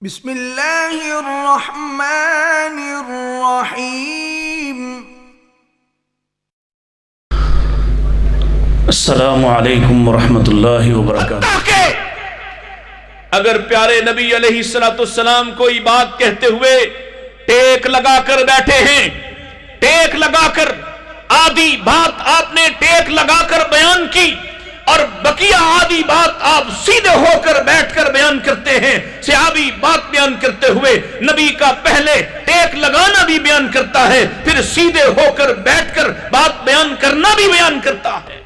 بسم اللہ الرحمن الرحیم۔ السلام علیکم ورحمۃ اللہ وبرکاتہ۔ اگر پیارے نبی علیہ السلام کوئی بات کہتے ہوئے ٹیک لگا کر بیٹھے ہیں، ٹیک لگا کر آدھی بات آپ نے ٹیک لگا کر بیان کی اور بقیہ آدھی بات آپ سیدھے ہو کر بیٹھ کر بیان کرتے ہیں، صحابی بات بیان کرتے ہوئے نبی کا پہلے ٹیک لگانا بھی بیان کرتا ہے، پھر سیدھے ہو کر بیٹھ کر بات بیان کرنا بھی بیان کرتا ہے۔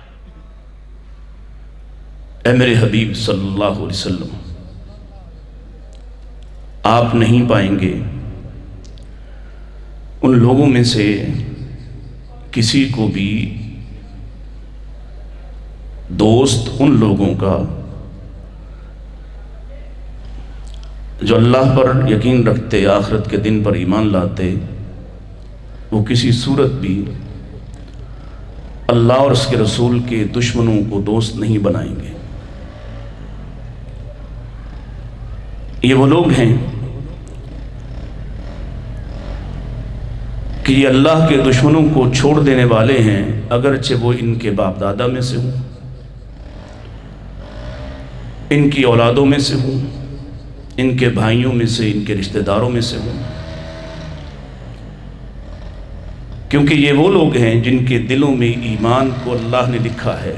اے میرے حبیب صلی اللہ علیہ وسلم، آپ نہیں پائیں گے ان لوگوں میں سے کسی کو بھی دوست ان لوگوں کا جو اللہ پر یقین رکھتے، آخرت کے دن پر ایمان لاتے، وہ کسی صورت بھی اللہ اور اس کے رسول کے دشمنوں کو دوست نہیں بنائیں گے۔ یہ وہ لوگ ہیں کہ یہ اللہ کے دشمنوں کو چھوڑ دینے والے ہیں، اگرچہ وہ ان کے باپ دادا میں سے ہوں، ان کی اولادوں میں سے ہوں، ان کے بھائیوں میں سے، ان کے رشتہ داروں میں سے ہوں، کیونکہ یہ وہ لوگ ہیں جن کے دلوں میں ایمان کو اللہ نے لکھا ہے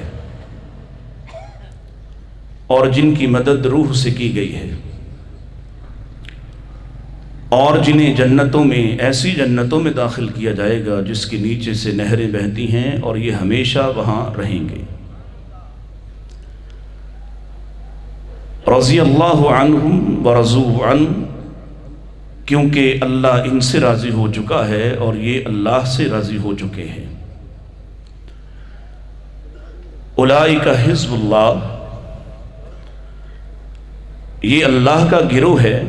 اور جن کی مدد روح سے کی گئی ہے، اور جنہیں جنتوں میں، ایسی جنتوں میں داخل کیا جائے گا جس کے نیچے سے نہریں بہتی ہیں، اور یہ ہمیشہ وہاں رہیں گے۔ رضی اللہ عنہم ورضوا عنہ، کیونکہ اللہ ان سے راضی ہو چکا ہے اور یہ اللہ سے راضی ہو چکے ہیں۔ اولئک حزب اللہ، یہ اللہ کا گروہ ہے،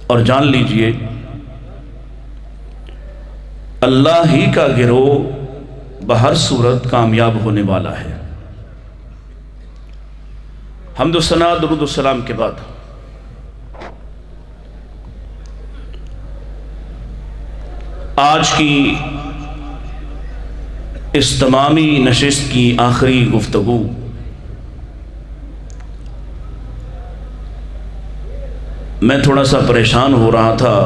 اور جان لیجئے اللہ ہی کا گروہ بہر صورت کامیاب ہونے والا ہے۔ حمد و ثنا درود و سلام کے بعد آج کی اس تمامی نشست کی آخری گفتگو میں تھوڑا سا پریشان ہو رہا تھا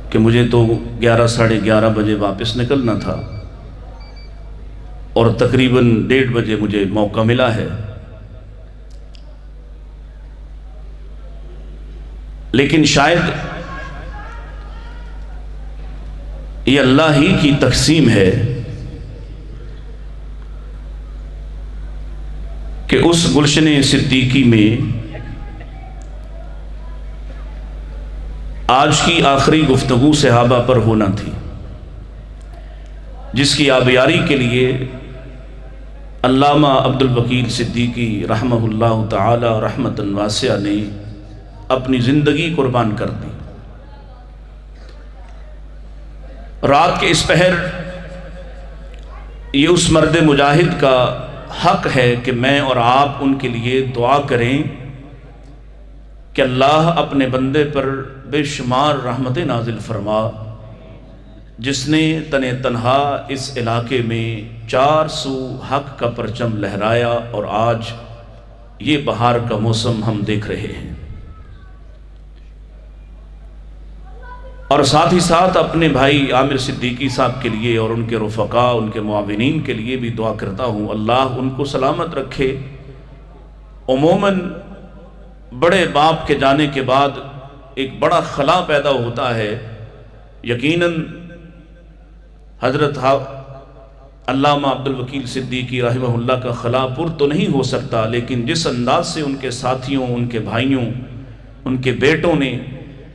کہ مجھے تو 11 ساڑھے 11 بجے واپس نکلنا تھا، اور تقریباً 1:30 بجے مجھے موقع ملا ہے، لیکن شاید یہ اللہ ہی کی تقسیم ہے کہ اس گلشن صدیقی میں آج کی آخری گفتگو صحابہ پر ہونا تھی، جس کی آبیاری کے لیے علامہ عبد الوکیل صدیقی رحمہ اللہ تعالی رحمتاً واسعہ نے اپنی زندگی قربان کر دی۔ رات کے اس پہر یہ اس مرد مجاہد کا حق ہے کہ میں اور آپ ان کے لیے دعا کریں کہ اللہ اپنے بندے پر بے شمار رحمت نازل فرما، جس نے تنہا اس علاقے میں 4 سو حق کا پرچم لہرایا، اور آج یہ بہار کا موسم ہم دیکھ رہے ہیں۔ اور ساتھ ہی ساتھ اپنے بھائی عامر صدیقی صاحب کے لیے اور ان کے رفقاء، ان کے معاونین کے لیے بھی دعا کرتا ہوں، اللہ ان کو سلامت رکھے۔ عموماً بڑے باپ کے جانے کے بعد ایک بڑا خلا پیدا ہوتا ہے، یقیناً حضرت علامہ عبد الوکیل صدیقی رحمہ اللہ کا خلا پر تو نہیں ہو سکتا، لیکن جس انداز سے ان کے ساتھیوں، ان کے بھائیوں، ان کے بیٹوں نے،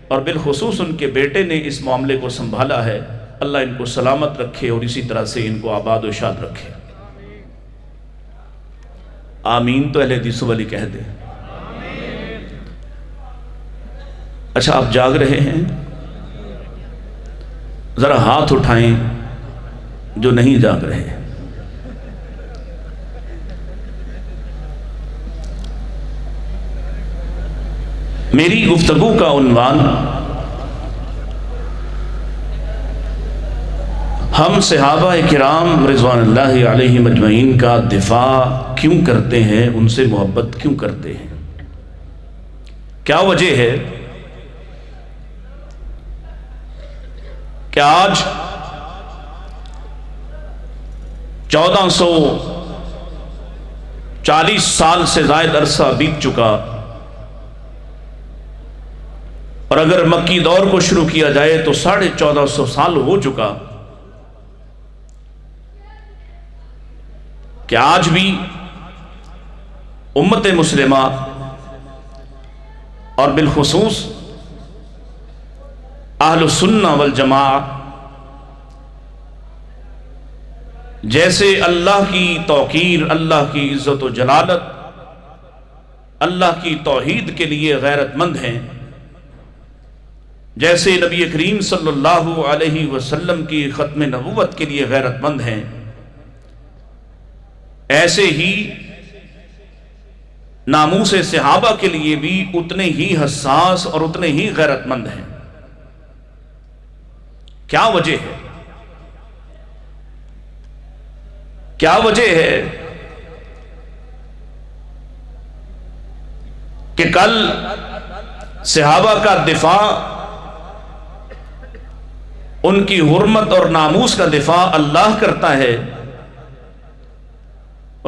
اور بالخصوص ان کے بیٹے نے اس معاملے کو سنبھالا ہے، اللہ ان کو سلامت رکھے اور اسی طرح سے ان کو آباد و شاد رکھے۔ آمین تو اہل حدیث والی کہہ دیں۔ اچھا، آپ جاگ رہے ہیں؟ ذرا ہاتھ اٹھائیں جو نہیں جاگ رہے۔ میری گفتگو کا عنوان ہم صحابہ کرام رضوان اللہ علیہ مجمعین کا دفاع کیوں کرتے ہیں، ان سے محبت کیوں کرتے ہیں، کیا وجہ ہے کہ آج 1440 سال سے زائد عرصہ بیت چکا، اور اگر مکی دور کو شروع کیا جائے تو 1450 سال ہو چکا کہ آج بھی امت مسلمہ اور بالخصوص اہل السنہ والجماعہ جیسے اللہ کی توقیر، اللہ کی عزت و جلالت، اللہ کی توحید کے لیے غیرت مند ہیں، جیسے نبی کریم صلی اللہ علیہ وسلم کی ختم نبوت کے لیے غیرت مند ہیں، ایسے ہی ناموس صحابہ کے لیے بھی اتنے ہی حساس اور اتنے ہی غیرت مند ہیں۔ کیا وجہ ہے؟ کیا وجہ ہے کہ کل صحابہ کا دفاع، ان کی حرمت اور ناموس کا دفاع اللہ کرتا ہے،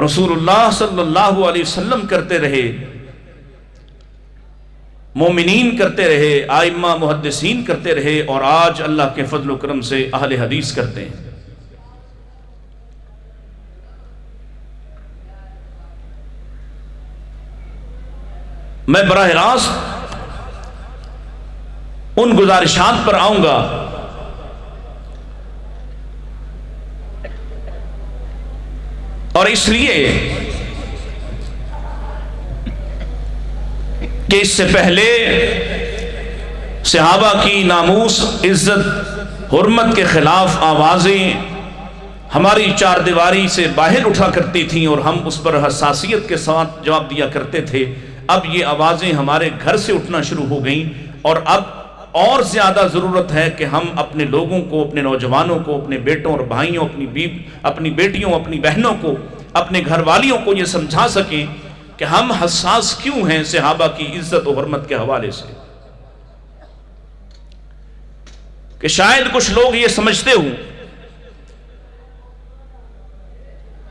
رسول اللہ صلی اللہ علیہ وسلم کرتے رہے، مومنین کرتے رہے، آئمہ محدثین کرتے رہے، اور آج اللہ کے فضل و کرم سے اہل حدیث کرتے ہیں۔ میں براہ راست ان گزارشات پر آؤں گا اور اس لیے کہ اس سے پہلے صحابہ کی ناموس، عزت، حرمت کے خلاف آوازیں ہماری چار دیواری سے باہر اٹھا کرتی تھیں اور ہم اس پر حساسیت کے ساتھ جواب دیا کرتے تھے۔ اب یہ آوازیں ہمارے گھر سے اٹھنا شروع ہو گئیں، اور اب اور زیادہ ضرورت ہے کہ ہم اپنے لوگوں کو، اپنے نوجوانوں کو، اپنے بیٹوں اور بھائیوں، اپنی بیٹیوں، اپنی بہنوں کو، اپنے گھر والیوں کو یہ سمجھا سکیں کہ ہم حساس کیوں ہیں صحابہ کی عزت و حرمت کے حوالے سے۔ کہ شاید کچھ لوگ یہ سمجھتے ہوں،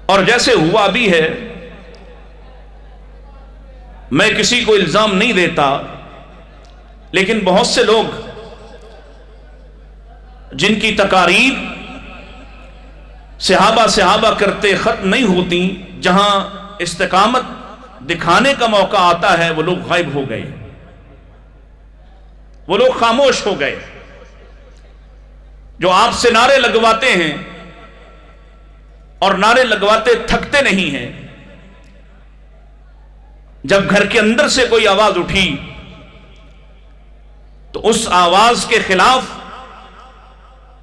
اور جیسے ہوا بھی ہے، میں کسی کو الزام نہیں دیتا، لیکن بہت سے لوگ جن کی تقاریر صحابہ کرتے ختم نہیں ہوتی، جہاں استقامت دکھانے کا موقع آتا ہے وہ لوگ غائب ہو گئے، وہ لوگ خاموش ہو گئے، جو آپ سے نعرے لگواتے ہیں اور نعرے لگواتے تھکتے نہیں ہیں۔ جب گھر کے اندر سے کوئی آواز اٹھی تو اس آواز کے خلاف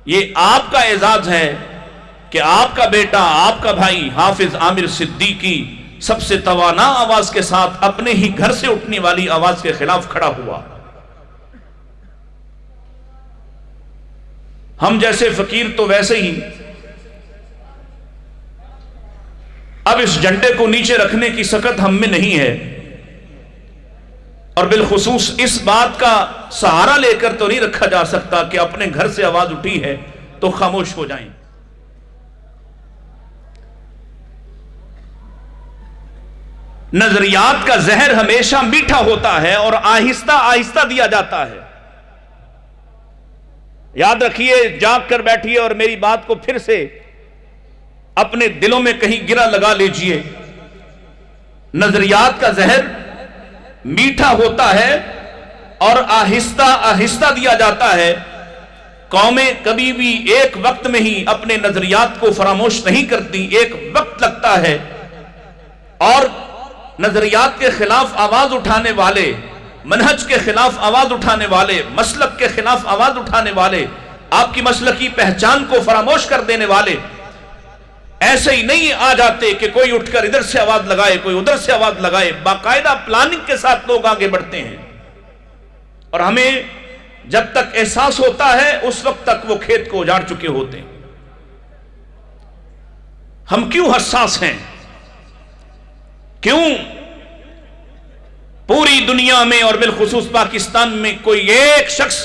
یہ آپ کا اعزاز ہے کہ آپ کا بیٹا، آپ کا بھائی حافظ عامر صدیقی سب سے توانا آواز کے ساتھ اپنے ہی گھر سے اٹھنے والی آواز کے خلاف کھڑا ہوا۔ ہم جیسے فقیر تو ویسے ہی اب اس جھنڈے کو نیچے رکھنے کی سکت ہم میں نہیں ہے، اور بالخصوص اس بات کا سہارا لے کر تو نہیں رکھا جا سکتا کہ اپنے گھر سے آواز اٹھی ہے تو خاموش ہو جائیں۔ نظریات کا زہر ہمیشہ میٹھا ہوتا ہے اور آہستہ آہستہ دیا جاتا ہے۔ یاد رکھیے، جاگ کر بیٹھیے اور میری بات کو پھر سے اپنے دلوں میں کہیں گرا لگا لیجئے۔ نظریات کا زہر میٹھا ہوتا ہے اور آہستہ آہستہ دیا جاتا ہے۔ قومیں کبھی بھی ایک وقت میں ہی اپنے نظریات کو فراموش نہیں کرتی، ایک وقت لگتا ہے، اور نظریات کے خلاف آواز اٹھانے والے، منہج کے خلاف آواز اٹھانے والے، مسلک کے خلاف آواز اٹھانے والے، آپ کی مسلکی پہچان کو فراموش کر دینے والے ایسے ہی نہیں آ جاتے کہ کوئی اٹھ کر ادھر سے آواز لگائے، کوئی ادھر سے آواز لگائے۔ باقاعدہ پلاننگ کے ساتھ لوگ آگے بڑھتے ہیں۔ اور ہمیں جب تک احساس ہوتا ہے اس وقت تک وہ کھیت کو اجاڑ چکے ہوتے ہیں. ہم کیوں حساس ہیں؟ کیوں پوری دنیا میں اور بالخصوص پاکستان میں کوئی ایک شخص،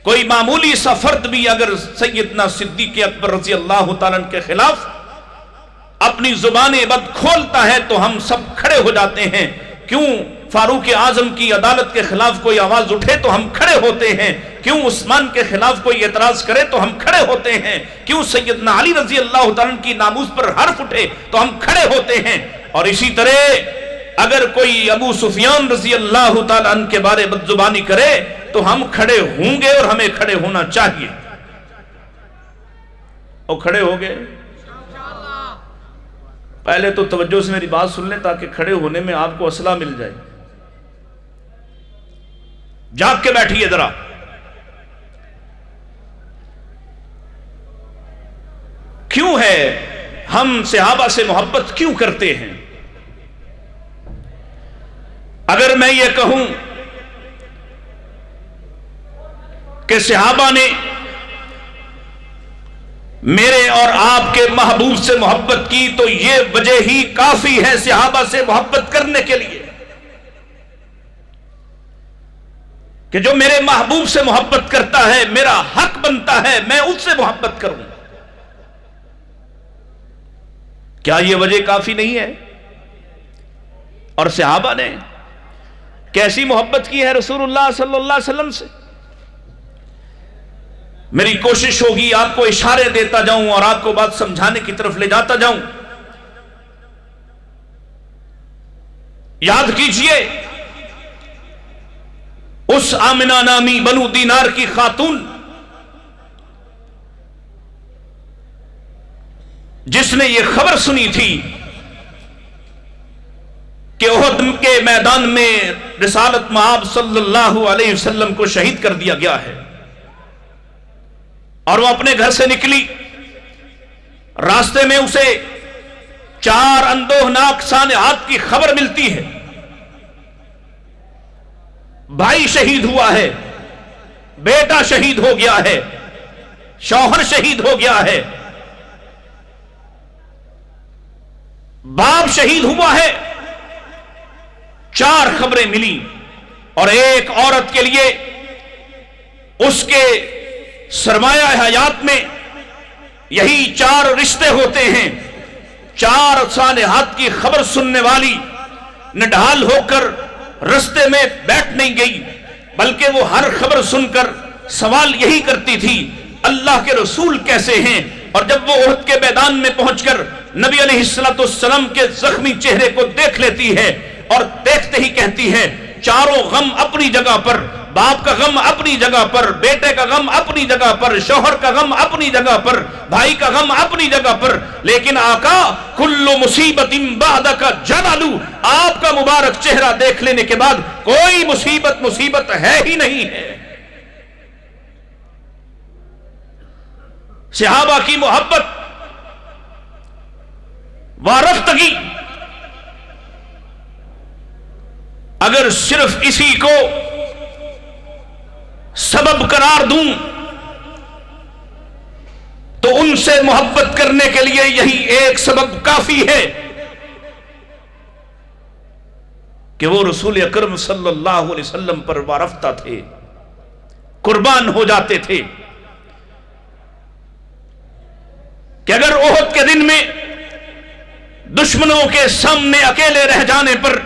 کوئی معمولی سا فرد بھی اگر سیدنا صدیق اکبر رضی اللہ تعالیٰ عنہ کے خلاف اپنی زبان بد کھولتا ہے تو ہم سب کھڑے ہو جاتے ہیں؟ کیوں فاروق اعظم کی عدالت کے خلاف کوئی آواز اٹھے تو ہم کھڑے ہوتے ہیں؟ کیوں عثمان کے خلاف کوئی اعتراض کرے تو ہم کھڑے ہوتے ہیں؟ کیوں سیدنا علی رضی اللہ تعالیٰ عنہ کی ناموس پر حرف اٹھے تو ہم کھڑے ہوتے ہیں؟ اور اسی طرح اگر کوئی ابو سفیان رضی اللہ تعالیٰ عنہ کے بارے بد زبانی کرے تو ہم کھڑے ہوں گے اور ہمیں کھڑے ہونا چاہیے. اور کھڑے ہو گئے. پہلے تو توجہ سے میری بات سن لیں تاکہ کھڑے ہونے میں آپ کو اصلہ مل جائے. جاگ کے بیٹھیے ذرا. کیوں ہے ہم صحابہ سے محبت کیوں کرتے ہیں؟ اگر میں یہ کہوں کہ صحابہ نے میرے اور آپ کے محبوب سے محبت کی تو یہ وجہ ہی کافی ہے صحابہ سے محبت کرنے کے لیے کہ جو میرے محبوب سے محبت کرتا ہے میرا حق بنتا ہے میں اس سے محبت کروں. کیا یہ وجہ کافی نہیں ہے؟ اور صحابہ نے کیسی محبت کی ہے رسول اللہ صلی اللہ علیہ وسلم سے؟ میری کوشش ہوگی آپ کو اشارے دیتا جاؤں اور آپ کو بات سمجھانے کی طرف لے جاتا جاؤں. یاد کیجئے اس آمنہ نامی بنو دینار کی خاتون جس نے یہ خبر سنی تھی کہ احد کے میدان میں رسالت مآب صلی اللہ علیہ وسلم کو شہید کر دیا گیا ہے، اور وہ اپنے گھر سے نکلی. راستے میں اسے 4 اندوہناک سانحات کی خبر ملتی ہے. بھائی شہید ہوا ہے، بیٹا شہید ہو گیا ہے، شوہر شہید ہو گیا ہے، باپ شہید ہوا ہے. 4 خبریں ملی. اور ایک عورت کے لیے اس کے سرمایہ حیات میں یہی 4 رشتے ہوتے ہیں. 4 سانحات کی خبر سننے والی نڈھال ہو کر رستے میں بیٹھ نہیں گئی، بلکہ وہ ہر خبر سن کر سوال یہی کرتی تھی اللہ کے رسول کیسے ہیں. اور جب وہ احد کے میدان میں پہنچ کر نبی علیہ السلام کے زخمی چہرے کو دیکھ لیتی ہے اور دیکھتے ہی کہتی ہے چاروں غم اپنی جگہ پر، باپ کا غم اپنی جگہ پر، بیٹے کا غم اپنی جگہ پر، شوہر کا غم اپنی جگہ پر، بھائی کا غم اپنی جگہ پر، لیکن آقا کل مصیبت بعدک جلل، آپ کا مبارک چہرہ دیکھ لینے کے بعد کوئی مصیبت ہے ہی نہیں ہے. صحابہ کی محبت وارفتگی اگر صرف اسی کو سبب قرار دوں تو ان سے محبت کرنے کے لیے یہی ایک سبب کافی ہے کہ وہ رسول اکرم صلی اللہ علیہ وسلم پر وارفتہ تھے، قربان ہو جاتے تھے. کہ اگر احد کے دن میں دشمنوں کے سامنے اکیلے رہ جانے پر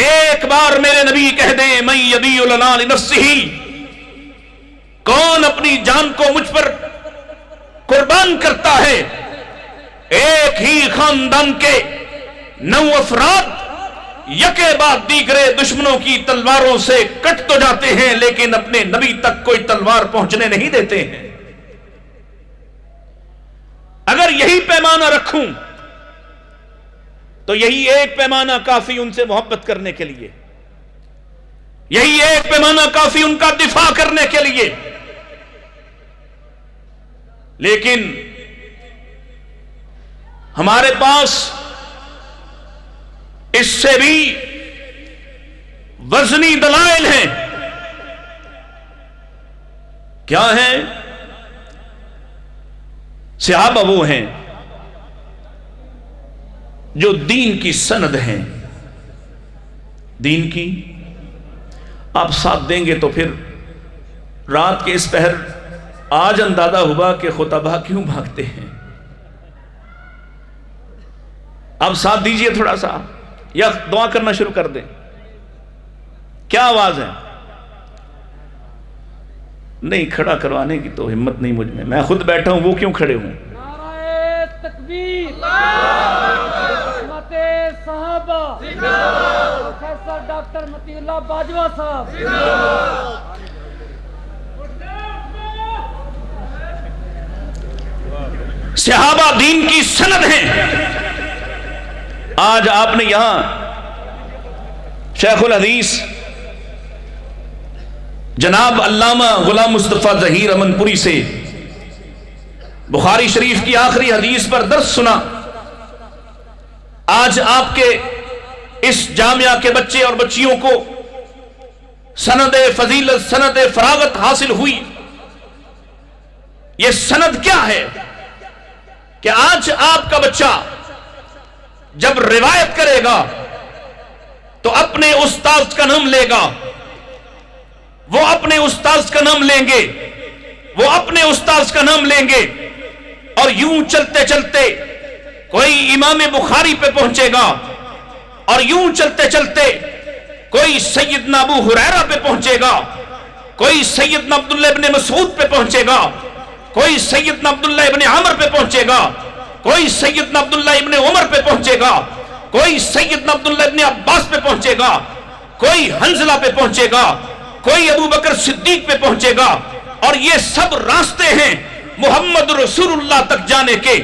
ایک بار میرے نبی کہہ دیں من یبیع لنا لنفسہ، کون اپنی جان کو مجھ پر قربان کرتا ہے؟ ایک ہی خاندان کے 9 افراد یکے بعد دیگرے دشمنوں کی تلواروں سے کٹ تو جاتے ہیں لیکن اپنے نبی تک کوئی تلوار پہنچنے نہیں دیتے ہیں. اگر یہی پیمانہ رکھوں تو یہی ایک پیمانہ کافی ان سے محبت کرنے کے لیے، یہی ایک پیمانہ کافی ان کا دفاع کرنے کے لیے. لیکن ہمارے پاس اس سے بھی وزنی دلائل ہیں. کیا ہیں؟ صحابہ وہ ہیں جو دین کی سند ہیں. دین کی آپ ساتھ دیں گے تو پھر رات کے اس پہر آج اندازہ ہوا کہ خطبہ کیوں بھاگتے ہیں. اب ساتھ دیجئے تھوڑا سا یا دعا کرنا شروع کر دیں. کیا آواز ہے؟ نہیں، کھڑا کروانے کی تو ہمت نہیں مجھ میں خود بیٹھا ہوں، وہ کیوں کھڑے ہوں؟ نعرہ تکبیر، خدمت صحابہ، پروفیسر ڈاکٹر متی اللہ باجوہ صاحب. صحابہ دین کی سند ہیں. آج آپ نے یہاں شیخ الحدیث جناب علامہ غلام مصطفیٰ ظہیر امن پوری سے بخاری شریف کی آخری حدیث پر درس سنا. آج آپ کے اس جامعہ کے بچے اور بچیوں کو سند فضیلت، سند فراغت حاصل ہوئی. یہ سند کیا ہے کہ آج آپ کا بچہ جب روایت کرے گا تو اپنے استاذ کا نام لے گا، وہ اپنے استاذ کا نام لیں گے، وہ اپنے استاذ کا نام لیں گے، اور یوں چلتے چلتے کوئی امام بخاری پہ پہنچے گا، اور یوں چلتے چلتے کوئی سیدنا ابو ہریرہ پہ پہنچے گا، کوئی سیدنا عبداللہ ابن مسعود پہ پہنچے گا، کوئی سیدنا عبداللہ ابن عمر پہ پہنچے گا، کوئی سیدنا عبداللہ ابن عمر پہ پہنچے گا، کوئی سیدنا عبداللہ ابن عباس پہ پہنچے گا، کوئی حنزلہ پہ پہنچے گا، کوئی ابو بکر صدیق پہ پہنچے گا. اور یہ سب راستے ہیں محمد رسول اللہ تک جانے کے.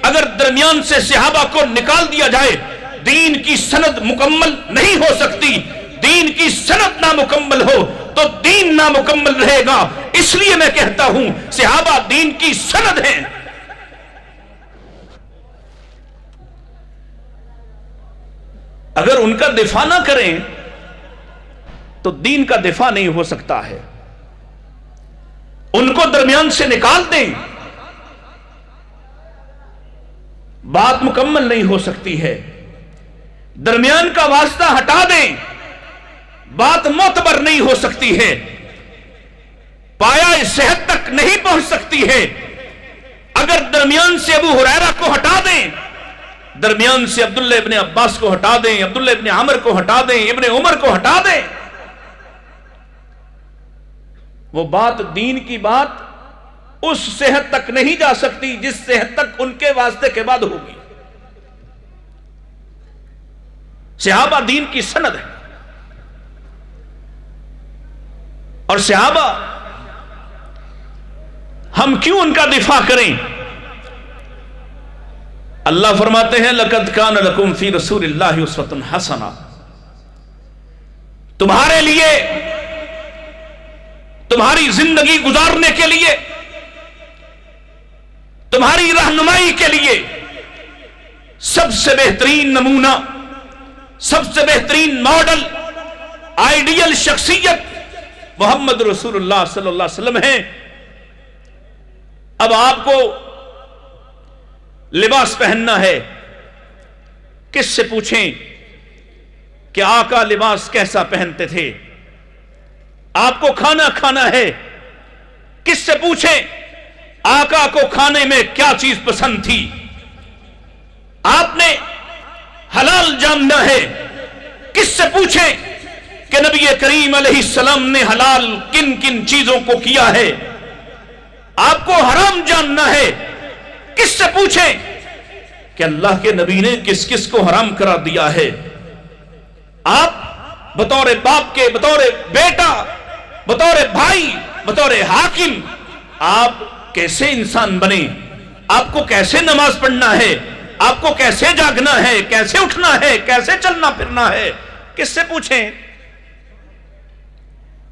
اگر درمیان سے صحابہ کو نکال دیا جائے دین کی سند مکمل نہیں ہو سکتی. دین کی سند نامکمل ہو تو دین نامکمل رہے گا. اس لیے میں کہتا ہوں صحابہ دین کی سند ہیں. اگر ان کا دفاع نہ کریں تو دین کا دفاع نہیں ہو سکتا ہے. ان کو درمیان سے نکال دیں بات مکمل نہیں ہو سکتی ہے. درمیان کا واسطہ ہٹا دیں بات معتبر نہیں ہو سکتی ہے. پایا صحت تک نہیں پہنچ سکتی ہے. اگر درمیان سے ابو ہریرہ کو ہٹا دیں، درمیان سے عبداللہ ابن عباس کو ہٹا دیں، عبداللہ ابن عمر کو ہٹا دیں، ابن عمر کو ہٹا دیں، وہ بات دین کی بات اس صحت تک نہیں جا سکتی جس صحت تک ان کے واسطے کے بعد ہوگی. صحابہ دین کی سند ہے. اور صحابہ ہم کیوں ان کا دفاع کریں؟ اللہ فرماتے ہیں لَقَدْ كَانَ لَكُمْ فِي رَسُولِ اللَّهِ أُسْوَةٌ حَسَنَةٌ. تمہارے لیے، تمہاری زندگی گزارنے کے لیے، تمہاری رہنمائی کے لیے سب سے بہترین نمونہ، سب سے بہترین ماڈل، آئیڈیل شخصیت محمد رسول اللہ صلی اللہ علیہ وسلم ہیں. اب آپ کو لباس پہننا ہے، کس سے پوچھیں کہ آقا لباس کیسا پہنتے تھے؟ آپ کو کھانا کھانا ہے، کس سے پوچھیں آقا کو کھانے میں کیا چیز پسند تھی؟ آپ نے حلال جاننا ہے، کس سے پوچھیں کہ نبی کریم علیہ السلام نے حلال کن کن چیزوں کو کیا ہے؟ آپ کو حرام جاننا ہے، کس سے پوچھیں کہ اللہ کے نبی نے کس کس کو حرام کرا دیا ہے؟ آپ بطور باپ کے، بطور بیٹا، بطور بھائی، بطور حاکم آپ کیسے انسان بنے؟ آپ کو کیسے نماز پڑھنا ہے؟ آپ کو کیسے جاگنا ہے؟ کیسے اٹھنا ہے؟ کیسے چلنا پھرنا ہے؟ کس سے پوچھیں؟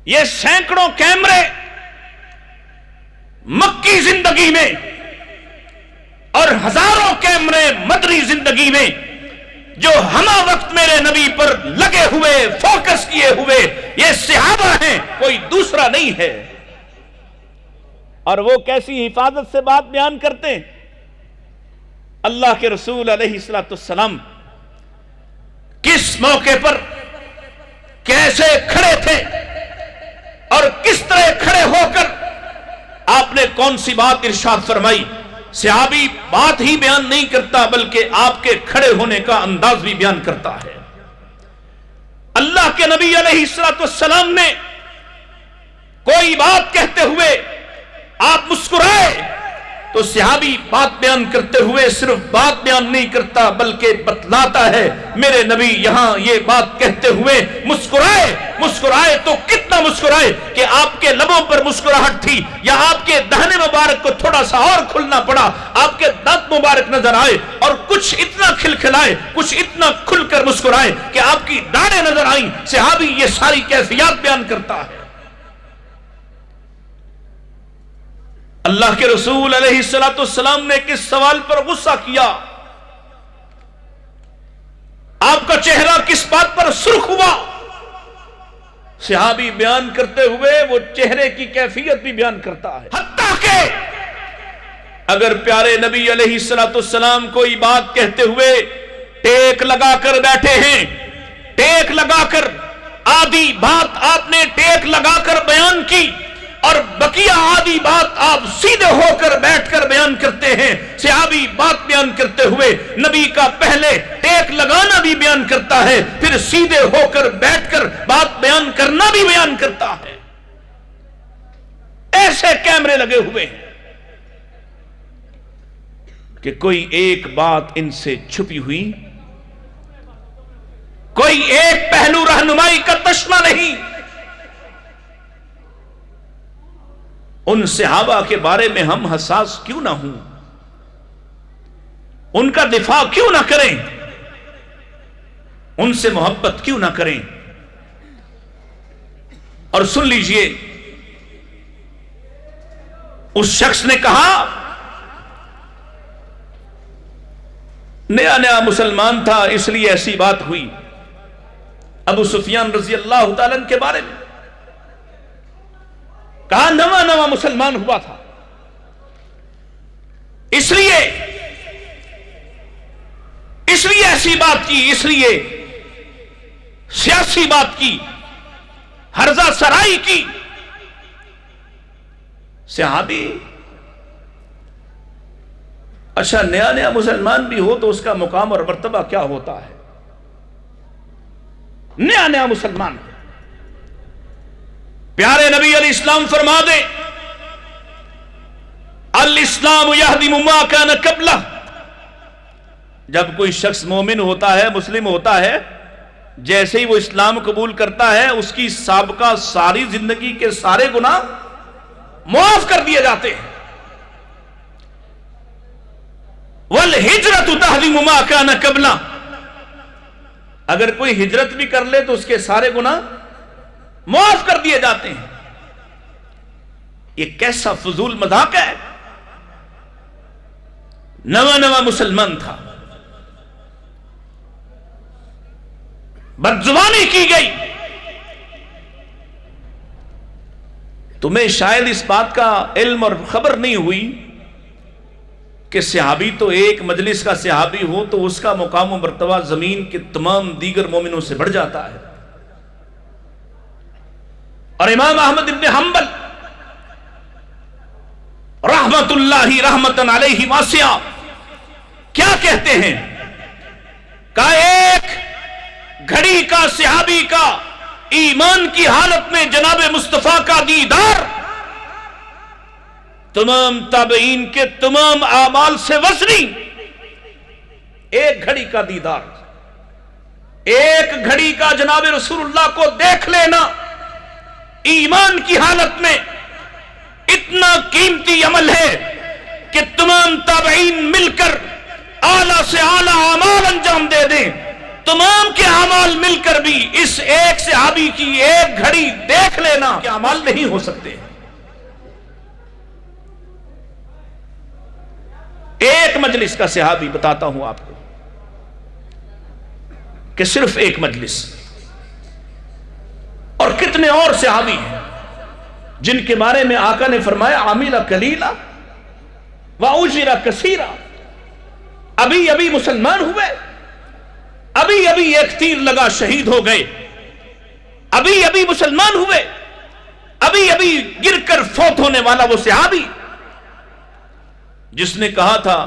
یہ سینکڑوں کیمرے مکی زندگی میں اور ہزاروں کیمرے مدنی زندگی میں جو ہمہ وقت میرے نبی پر لگے ہوئے فوکس کیے ہوئے یہ صحابہ ہیں، کوئی دوسرا نہیں ہے۔ اور وہ کیسی حفاظت سے بات بیان کرتے ہیں؟ اللہ کے رسول علیہ السلام کس موقع پر کیسے کھڑے تھے اور کس طرح کھڑے ہو کر آپ نے کون سی بات ارشاد فرمائی؟ صحابی بات ہی بیان نہیں کرتا بلکہ آپ کے کھڑے ہونے کا انداز بھی بیان کرتا ہے۔ اللہ کے نبی علیہ السلام نے کوئی بات کہتے ہوئے آپ مسکرائے تو صحابی بات بیان کرتے ہوئے صرف بات بیان نہیں کرتا بلکہ بتلاتا ہے میرے نبی یہاں یہ بات کہتے ہوئے مسکرائے تو کتنا مسکرائے کہ آپ کے لبوں پر مسکراہٹ تھی یا آپ کے دہنے مبارک کو تھوڑا سا اور کھلنا پڑا، آپ کے دانت مبارک نظر آئے اور کچھ اتنا کھلکھلائے، کچھ اتنا کھل کر مسکرائے کہ آپ کی داڑھیں نظر آئیں۔ صحابی یہ ساری کیفیات بیان کرتا ہے۔ اللہ کے رسول علیہ السلام نے کس سوال پر غصہ کیا؟ آپ کا چہرہ کس بات پر سرخ ہوا؟ صحابی بیان کرتے ہوئے وہ چہرے کی کیفیت بھی بیان کرتا ہے۔ حتیٰ کہ اگر پیارے نبی علیہ السلام کوئی بات کہتے ہوئے ٹیک لگا کر بیٹھے ہیں، ٹیک لگا کر آدھی بات آپ نے ٹیک لگا کر بیان کی اور بقیہ آدھی بات آپ سیدھے ہو کر بیٹھ کر بیان کرتے ہیں، صحابی بات بیان کرتے ہوئے نبی کا پہلے ٹیک لگانا بھی بیان کرتا ہے، پھر سیدھے ہو کر بیٹھ کر بات بیان کرنا بھی بیان کرتا ہے۔ ایسے کیمرے لگے ہوئے ہیں کہ کوئی ایک بات ان سے چھپی ہوئی، کوئی ایک پہلو رہنمائی کا تشنہ نہیں۔ ان صحابہ کے بارے میں ہم حساس کیوں نہ ہوں؟ ان کا دفاع کیوں نہ کریں؟ ان سے محبت کیوں نہ کریں؟ اور سن لیجئے، اس شخص نے کہا، نیا نیا مسلمان تھا اس لیے ایسی بات ہوئی۔ ابو سفیان رضی اللہ تعالیٰ عنہ کے بارے میں کہا نواں نواں مسلمان ہوا تھا، اس لیے ایسی بات کی، اس لیے سیاسی بات کی، ہرزہ سرائی کی۔ صحابی اچھا نیا نیا مسلمان بھی ہو تو اس کا مقام اور مرتبہ کیا ہوتا ہے؟ نیا نیا مسلمان پیارے نبی علیہ السلام فرما دیں الاسلام یہدم ما کان قبلہ، جب کوئی شخص مومن ہوتا ہے، مسلم ہوتا ہے، جیسے ہی وہ اسلام قبول کرتا ہے اس کی سابقہ ساری زندگی کے سارے گناہ معاف کر دیے جاتے ہیں۔ والہجرۃ تہدم ما کان قبلہ، اگر کوئی ہجرت بھی کر لے تو اس کے سارے گناہ معاف کر دیے جاتے ہیں۔ یہ کیسا فضول مذاق ہے؟ نواں نواں مسلمان تھا، بدزبانی کی گئی۔ تمہیں شاید اس بات کا علم اور خبر نہیں ہوئی کہ صحابی تو ایک مجلس کا صحابی ہو تو اس کا مقام و مرتبہ زمین کے تمام دیگر مومنوں سے بڑھ جاتا ہے۔ اور امام احمد ابن حنبل رحمت اللہ رحمتن علیہ واسعہ کیا کہتے ہیں؟ کہ ایک گھڑی کا صحابی کا ایمان کی حالت میں جناب مصطفیٰ کا دیدار تمام تابعین کے تمام اعمال سے وزنی۔ ایک گھڑی کا دیدار، ایک گھڑی کا جناب رسول اللہ کو دیکھ لینا ایمان کی حالت میں اتنا قیمتی عمل ہے کہ تمام تابعین مل کر اعلیٰ سے اعلیٰ اعمال انجام دے دیں، تمام کے اعمال مل کر بھی اس ایک صحابی کی ایک گھڑی دیکھ لینا کہ اعمال نہیں ہو سکتے۔ ایک مجلس کا صحابی بتاتا ہوں آپ کو، کہ صرف ایک مجلس، اور کتنے اور صحابی ہیں جن کے بارے میں آقا نے فرمایا عامل قلیلا واجر کثیرا، ابھی ابھی مسلمان ہوئے، ابھی ابھی ایک تیر لگا شہید ہو گئے، ابھی ابھی مسلمان ہوئے، ابھی ابھی گر کر فوت ہونے والا وہ صحابی جس نے کہا تھا،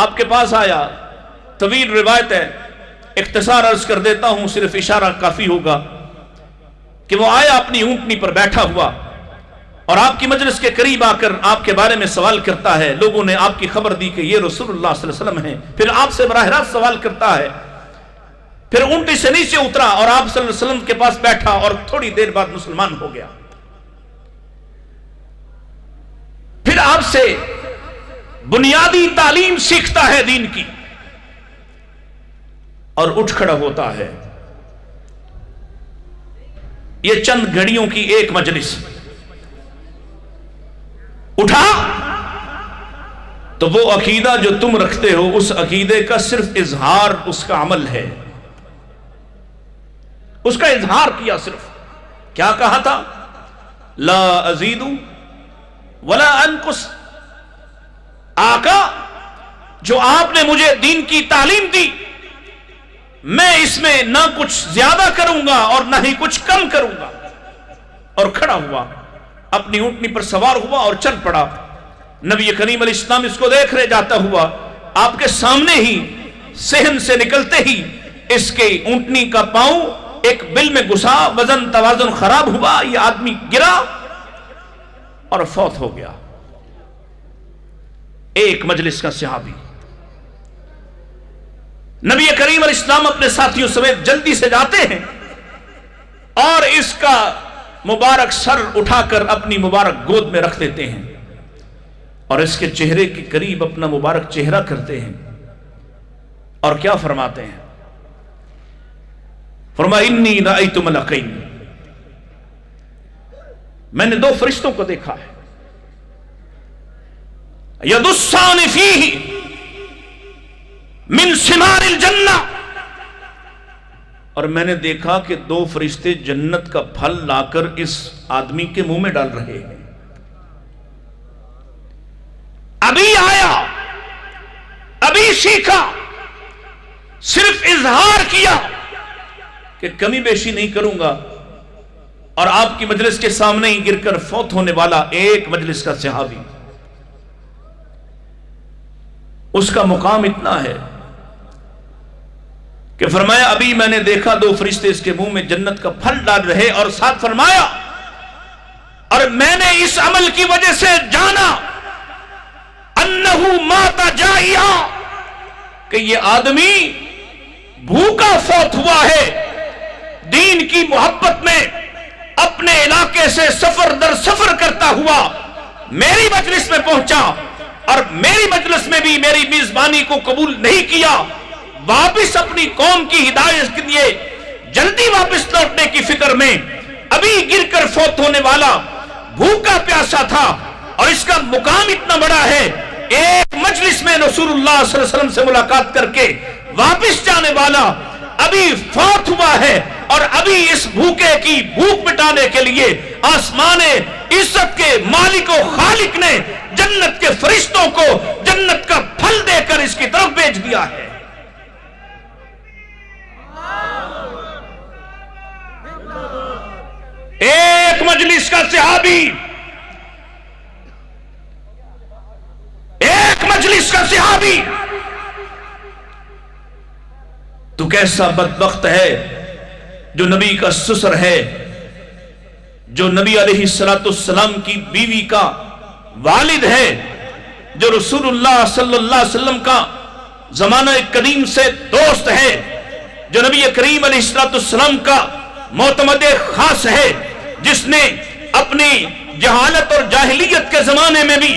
آپ کے پاس آیا، طویل روایت ہے، اختصار عرض کر دیتا ہوں، صرف اشارہ کافی ہوگا، کہ وہ آیا اپنی اونٹنی پر بیٹھا ہوا اور آپ کی مجلس کے قریب آ کر آپ کے بارے میں سوال کرتا ہے، لوگوں نے آپ کی خبر دی کہ یہ رسول اللہ صلی اللہ علیہ وسلم ہیں، پھر آپ سے براہ راست سوال کرتا ہے، پھر اونٹی سے نیچے اترا اور آپ صلی اللہ علیہ وسلم کے پاس بیٹھا اور تھوڑی دیر بعد مسلمان ہو گیا، پھر آپ سے بنیادی تعلیم سیکھتا ہے دین کی اور اٹھ کھڑا ہوتا ہے۔ یہ چند گھڑیوں کی ایک مجلس، اٹھا تو وہ عقیدہ جو تم رکھتے ہو اس عقیدے کا صرف اظہار اس کا عمل ہے، اس کا اظہار کیا، صرف کیا کہا تھا؟ لا ازید ولا انقص، آقا جو آپ نے مجھے دین کی تعلیم دی میں اس میں نہ کچھ زیادہ کروں گا اور نہ ہی کچھ کم کروں گا، اور کھڑا ہوا، اپنی اونٹنی پر سوار ہوا اور چل پڑا۔ نبی کریم علیہ السلام اس کو دیکھ رہے جاتا ہوا، آپ کے سامنے ہی صحن سے نکلتے ہی اس کے اونٹنی کا پاؤں ایک بل میں گھسا، وزن توازن خراب ہوا، یہ آدمی گرا اور فوت ہو گیا۔ ایک مجلس کا صحابی، نبی کریم علیہ السلام اپنے ساتھیوں سمیت جلدی سے جاتے ہیں اور اس کا مبارک سر اٹھا کر اپنی مبارک گود میں رکھ دیتے ہیں اور اس کے چہرے کے قریب اپنا مبارک چہرہ کرتے ہیں اور کیا فرماتے ہیں؟ فرمایا انی رأیت ملکین، میں نے دو فرشتوں کو دیکھا ہے، یدسان فیہ من ثمار الجنہ، اور میں نے دیکھا کہ دو فرشتے جنت کا پھل لا کر اس آدمی کے منہ میں ڈال رہے ہیں۔ ابھی آیا، ابھی سیکھا، صرف اظہار کیا کہ کمی بیشی نہیں کروں گا، اور آپ کی مجلس کے سامنے ہی گر کر فوت ہونے والا ایک مجلس کا صحابی، اس کا مقام اتنا ہے کہ فرمایا ابھی میں نے دیکھا دو فرشتے اس کے منہ میں جنت کا پھل ڈال رہے، اور ساتھ فرمایا اور میں نے اس عمل کی وجہ سے جانا انہو مات جائیا، کہ یہ آدمی بھوکا فوت ہوا ہے، دین کی محبت میں اپنے علاقے سے سفر در سفر کرتا ہوا میری مجلس میں پہنچا اور میری مجلس میں بھی میری میزبانی کو قبول نہیں کیا، واپس اپنی قوم کی ہدایت کے لیے جلدی واپس لوٹنے کی فکر میں ابھی گر کر فوت ہونے والا بھوکا پیاسا تھا، اور اس کا مقام اتنا بڑا ہے، ایک مجلس میں رسول اللہ صلی اللہ علیہ وسلم سے ملاقات کر کے واپس جانے والا ابھی فوت ہوا ہے، اور ابھی اس بھوکے کی بھوک مٹانے کے لیے آسمان عزت کے مالک و خالق نے جنت کے فرشتوں کو جنت کا پھل دے کر اس کی طرف بھیج دیا ہے۔ ایک مجلس کا صحابی، ایک مجلس کا صحابی، تو کیسا بدبخت ہے جو نبی کا سسر ہے، جو نبی علیہ السلام کی بیوی کا والد ہے، جو رسول اللہ صلی اللہ علیہ وسلم کا زمانہ قدیم سے دوست ہے، جو نبی کریم علیہ السلام کا معتمد خاص ہے، جس نے اپنی جہالت اور جاہلیت کے زمانے میں بھی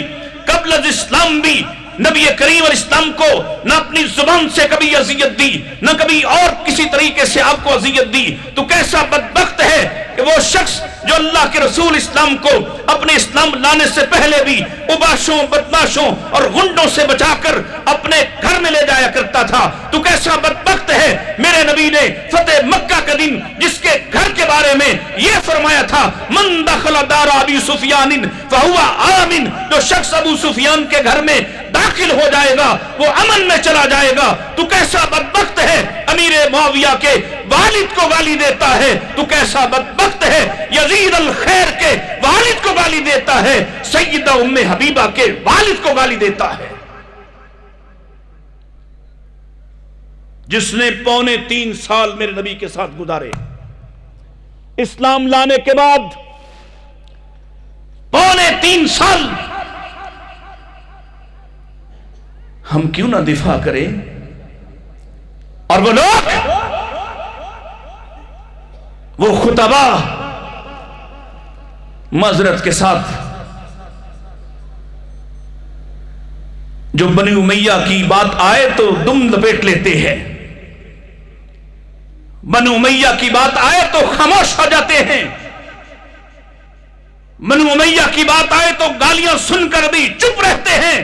قبل از اسلام بھی نبی کریم علیہ السلام کو نہ اپنی زبان سے کبھی اذیت دی، نہ کبھی اور کسی طریقے سے آپ کو اذیت دی، تو کیسا بدبخت ہے کہ وہ شخص جو اللہ کے رسول اسلام کو اپنے اسلام لانے سے پہلے بھی اوباشوں، بدماشوں اور غنڈوں سے بچا کر اپنے گھر میں لے جایا کرتا تھا۔ تو کیسا بدبخت ہے میرے نبی نے فتح مکہ کا دن جس کے گھر کے بارے میں یہ فرمایا تھا، من دخل دار ابی سفیان فہو آمن، جو شخص ابو سفیان کے گھر میں داخل ہو جائے گا وہ امن میں چلا جائے گا۔ تو کیسا بدبخت ہے امیر معاویہ کے والد کو گالی دیتا ہے، تو کیسا بدبخت ہے یزید الخیر کے والد کو گالی دیتا ہے، سیدہ ام حبیبہ کے والد کو گالی دیتا ہے، جس نے 3.25 سال میرے نبی کے ساتھ گزارے۔ اسلام لانے کے بعد 3.25 سال ہم کیوں نہ دفاع کریں؟ اور وہ لوگ، وہ خطبہ معذرت کے ساتھ جو بنی امیہ کی بات آئے تو دم لپیٹ لیتے ہیں، بنی امیہ کی بات آئے تو خاموش ہو جاتے ہیں، بنی امیہ کی بات آئے تو گالیاں سن کر بھی چپ رہتے ہیں۔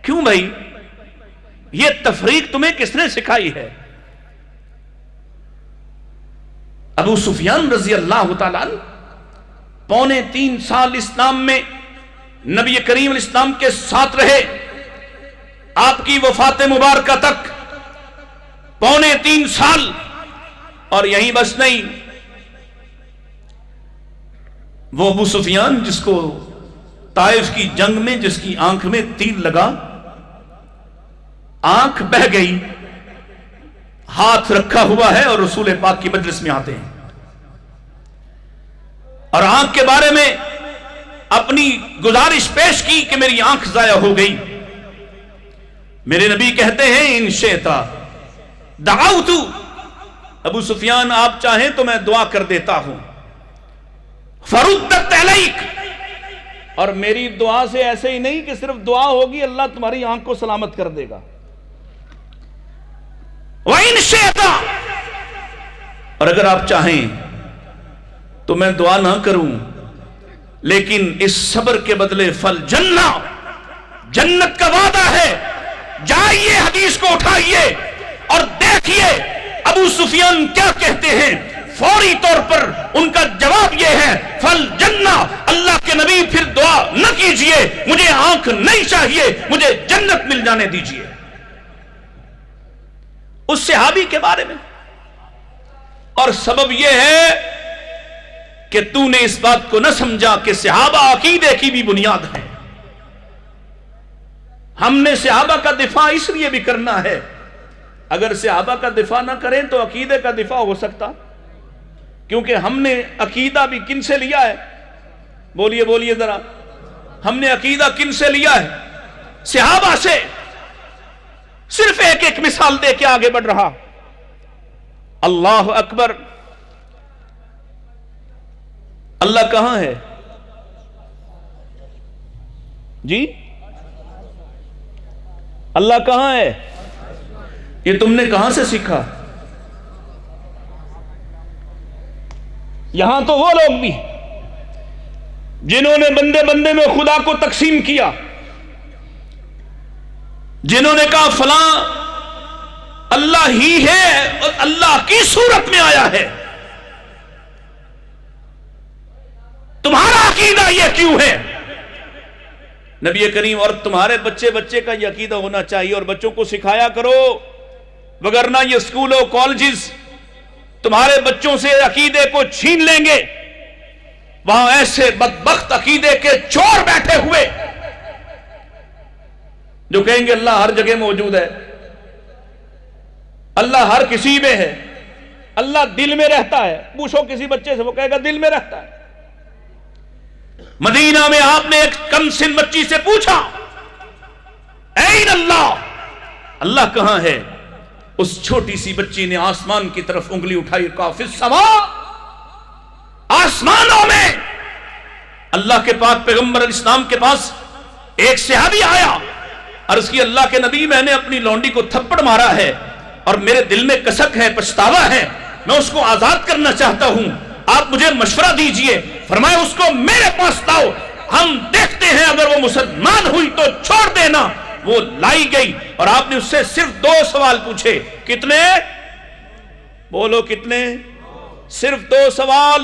کیوں بھائی؟ یہ تفریق تمہیں کس نے سکھائی ہے؟ ابو سفیان رضی اللہ تعالیٰ عنہ 3.25 سال اسلام میں نبی کریم علیہ السلام کے ساتھ رہے، آپ کی وفات مبارکہ تک 3.25 سال، اور یہیں بس نہیں، وہ ابو سفیان جس کو طائف کی جنگ میں جس کی آنکھ میں تیر لگا، آنکھ بہ گئی، ہاتھ رکھا ہوا ہے اور رسول پاک کی مجلس میں آتے ہیں اور آنکھ کے بارے میں اپنی گزارش پیش کی کہ میری آنکھ ضائع ہو گئی۔ میرے نبی کہتے ہیں ان شئتا دعوت، ابو سفیان آپ چاہیں تو میں دعا کر دیتا ہوں، فردت علیک، اور میری دعا سے ایسے ہی نہیں کہ صرف دعا ہوگی اللہ تمہاری آنکھ کو سلامت کر دے گا، وَإِن شِئْتَ، اور اگر آپ چاہیں تو میں دعا نہ کروں لیکن اس صبر کے بدلے فل جنہ، جنت کا وعدہ ہے، جائیے حدیث کو اٹھائیے اور دیکھیے ابو سفیان کیا کہتے ہیں۔ فوری طور پر ان کا جواب یہ ہے فل جنہ، اللہ کے نبی پھر دعا نہ کیجئے، مجھے آنکھ نہیں چاہیے، مجھے جنت مل جانے دیجئے۔ اس صحابی کے بارے میں، اور سبب یہ ہے کہ تو نے اس بات کو نہ سمجھا کہ صحابہ عقیدے کی بھی بنیاد ہے۔ ہم نے صحابہ کا دفاع اس لیے بھی کرنا ہے، اگر صحابہ کا دفاع نہ کریں تو عقیدے کا دفاع ہو سکتا، کیونکہ ہم نے عقیدہ بھی کن سے لیا ہے؟ بولیے بولیے ذرا، ہم نے عقیدہ کن سے لیا ہے؟ صحابہ سے۔ صرف ایک مثال دے کے آگے بڑھ رہا۔ اللہ اکبر، اللہ کہاں ہے جی؟ اللہ کہاں ہے؟ یہ تم نے کہاں سے سیکھا؟ یہاں تو وہ لوگ بھی جنہوں نے بندے بندے میں خدا کو تقسیم کیا، جنہوں نے کہا فلاں اللہ ہی ہے اور اللہ کی صورت میں آیا ہے، تمہارا عقیدہ یہ کیوں ہے؟ نبی کریم اور تمہارے بچے کا یہ عقیدہ ہونا چاہیے، اور بچوں کو سکھایا کرو، وگرنہ یہ اسکولوں کالجز تمہارے بچوں سے عقیدے کو چھین لیں گے۔ وہاں ایسے بدبخت عقیدے کے چور بیٹھے ہوئے جو کہیں گے اللہ ہر جگہ موجود ہے، اللہ ہر کسی میں ہے، اللہ دل میں رہتا ہے۔ پوچھو کسی بچے سے، وہ کہے گا دل میں رہتا ہے۔ مدینہ میں آپ نے ایک کم سن بچی سے پوچھا این اللہ، اللہ کہاں ہے؟ اس چھوٹی سی بچی نے آسمان کی طرف انگلی اٹھائی، کہا فی السماء، آسمانوں میں۔ اللہ کے پاک پیغمبر علیہ السلام کے پاس ایک صحابی آیا، عرض کی اللہ کے نبی میں نے اپنی لونڈی کو تھپڑ مارا ہے اور میرے دل میں کسک ہے، پچھتاوا ہے، میں اس کو آزاد کرنا چاہتا ہوں، آپ مجھے مشورہ دیجئے۔ فرمایا اس کو میرے پاس لاؤ، ہم دیکھتے ہیں اگر وہ مسلمان ہوئی تو چھوڑ دینا۔ وہ لائی گئی اور آپ نے اس سے صرف 2 سوال پوچھے۔ کتنے؟ بولو کتنے؟ صرف 2 سوال۔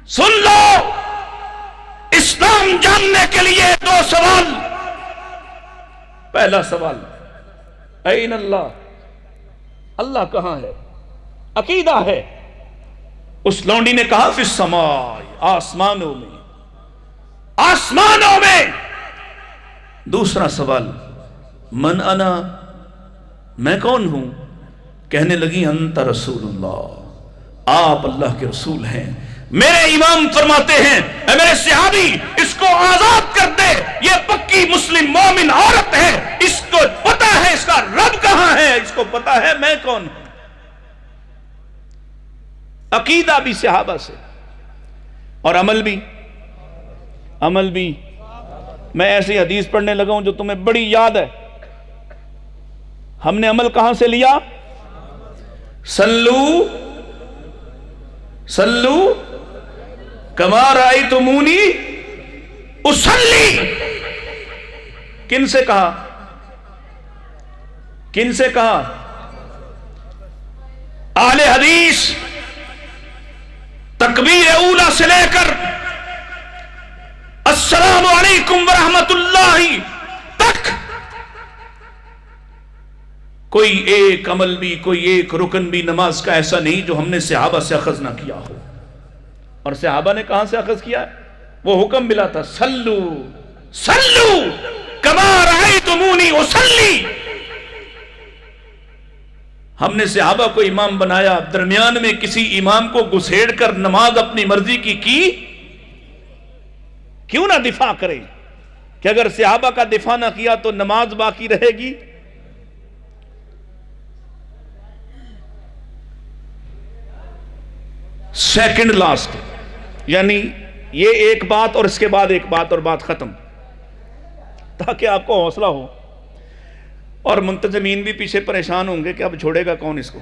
سن لو، اسلام جاننے کے لیے 2 سوال۔ پہلا سوال، این اللہ، اللہ کہاں ہے؟ عقیدہ ہے۔ اس لونڈی نے کہا فی السماء، آسمانوں میں، آسمانوں میں۔ دوسرا سوال، من انا، میں کون ہوں؟ کہنے لگی انت رسول اللہ، آپ اللہ کے رسول ہیں۔ میرے امام فرماتے ہیں اے میرے صحابی، اس کو آزاد کر دے، یہ پکی مسلم مومن عورت ہے، اس کو پتا ہے اس کا رب کہاں ہے، اس کو پتا ہے میں کون ہوں۔ عقیدہ بھی صحابہ سے اور عمل بھی۔ میں ایسی حدیث پڑھنے لگا ہوں جو تمہیں بڑی یاد ہے۔ ہم نے عمل کہاں سے لیا؟ سلو کما رأیتمونی اصلی۔ کن سے کہا؟ اہل حدیث تکبیر اولا سے لے کر السلام علیکم ورحمت اللہ تک کوئی ایک عمل بھی، کوئی ایک رکن بھی نماز کا ایسا نہیں جو ہم نے صحابہ سے اخذ نہ کیا ہو۔ اور صحابہ نے کہاں سے اخذ کیا ہے؟ وہ حکم ملا تھا، سلو کما رأیتمونی اصلی۔ ہم نے صحابہ کو امام بنایا، درمیان میں کسی امام کو گھسیڑ کر نماز اپنی مرضی کی کیوں نہ دفاع کریں کہ اگر صحابہ کا دفاع نہ کیا تو نماز باقی رہے گی۔ سیکنڈ لاسٹ، یعنی یہ ایک بات اور اس کے بعد ایک بات اور بات ختم، تاکہ آپ کو حوصلہ ہو اور منتظمین بھی پیچھے پریشان ہوں گے کہ اب چھوڑے گا کون اس کو،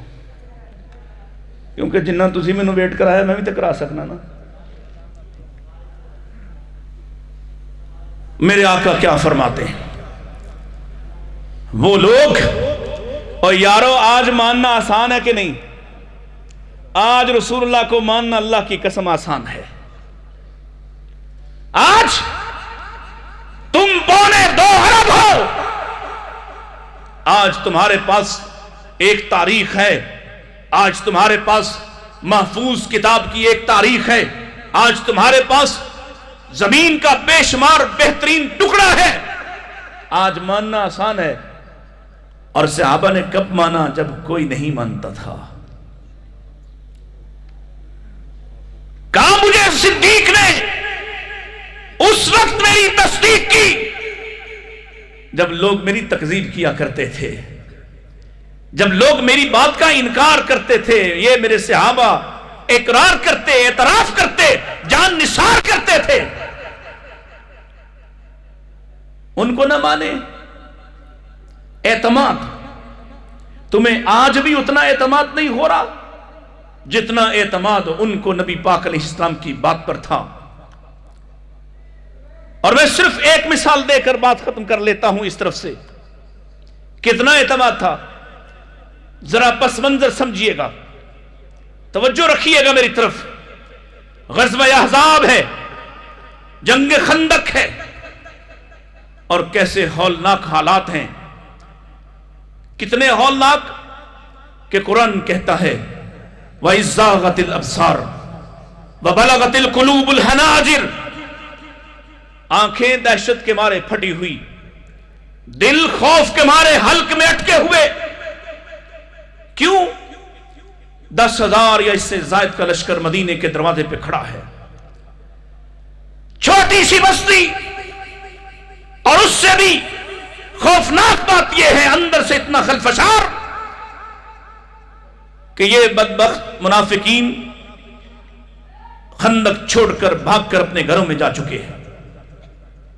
کیونکہ جنہ تسی میں ویٹ کرایا میں بھی تو کرا سکنا نا۔ میرے آقا کیا فرماتے ہیں؟ وہ لوگ، اور یارو آج ماننا آسان ہے کہ نہیں؟ آج رسول اللہ کو ماننا اللہ کی قسم آسان ہے۔ آج تم 2.25 ارب ہو، آج تمہارے پاس ایک تاریخ ہے، آج تمہارے پاس محفوظ کتاب کی ایک تاریخ ہے، آج تمہارے پاس زمین کا بے شمار بہترین ٹکڑا ہے۔ آج ماننا آسان ہے، اور صحابہ نے کب مانا؟ جب کوئی نہیں مانتا تھا۔ کہا مجھے صدیق نے اس وقت میری تصدیق کی جب لوگ میری تکذیب کیا کرتے تھے، جب لوگ میری بات کا انکار کرتے تھے۔ یہ میرے صحابہ اقرار کرتے، اعتراف کرتے، جان نثار کرتے تھے۔ ان کو نہ مانے۔ اعتماد، تمہیں آج بھی اتنا اعتماد نہیں ہو رہا جتنا اعتماد ان کو نبی پاک علیہ السلام کی بات پر تھا۔ اور میں صرف ایک مثال دے کر بات ختم کر لیتا ہوں اس طرف سے۔ کتنا اعتماد تھا، ذرا پس منظر سمجھیے گا، توجہ رکھیے گا میری طرف۔ غزوہ احزاب ہے، جنگ خندق ہے، اور کیسے ہولناک حالات ہیں، کتنے ہولناک کہ قرآن کہتا ہے وَإِذْ زَاغَتِ الْأَبْصَارُ وَبَلَغَتِ الْقُلُوبُ الْحَنَاجِرَ۔ آنکھیں دہشت کے مارے پھٹی ہوئی، دل خوف کے مارے حلق میں اٹکے ہوئے۔ کیوں؟ 10,000 یا اس سے زائد کا لشکر مدینے کے دروازے پہ کھڑا ہے، چھوٹی سی بستی، اور اس سے بھی خوفناک بات یہ ہے اندر سے اتنا خلفشار کہ یہ بدبخت منافقین خندق چھوڑ کر بھاگ کر اپنے گھروں میں جا چکے ہیں۔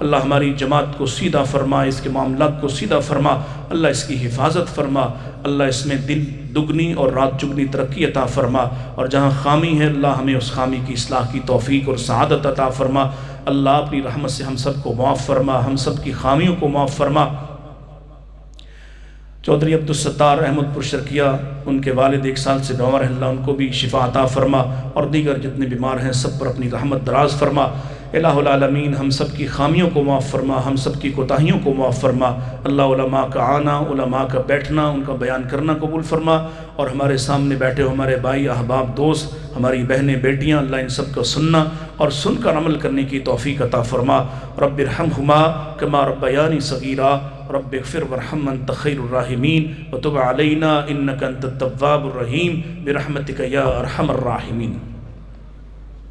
اللہ ہماری جماعت کو سیدھا فرما، اس کے معاملات کو سیدھا فرما، اللہ اس کی حفاظت فرما، اللہ اس میں دن دگنی اور رات چگنی ترقی عطا فرما، اور جہاں خامی ہے اللہ ہمیں اس خامی کی اصلاح کی توفیق اور سعادت عطا فرما۔ اللہ اپنی رحمت سے ہم سب کو معاف فرما، ہم سب کی خامیوں کو معاف فرما۔ چودھری عبدالستار احمد پور شرکیہ، ان کے والد 1 سال سے بیمار ہیں، اللہ ان کو بھی شفا عطا فرما، اور دیگر جتنے بیمار ہیں سب پر اپنی رحمت دراز فرما۔ الہ العالمین ہم سب کی خامیوں کو معاف فرما، ہم سب کی کوتاہیوں کو معاف فرما۔ اللہ علماء کا آنا، علماء کا بیٹھنا، ان کا بیان کرنا قبول فرما، اور ہمارے سامنے بیٹھے ہو ہمارے بھائی احباب دوست، ہماری بہنیں بیٹیاں، اللہ ان سب کو سننا اور سن کر عمل کرنے کی توفیق عطا فرما۔ رب ارحمہما کما ربیانی صغیرا، رب اغفر وارحم انت خیر الراحمین وتب علینا انک انت التواب الرحیم برحمتک یا ارحم الراحمین۔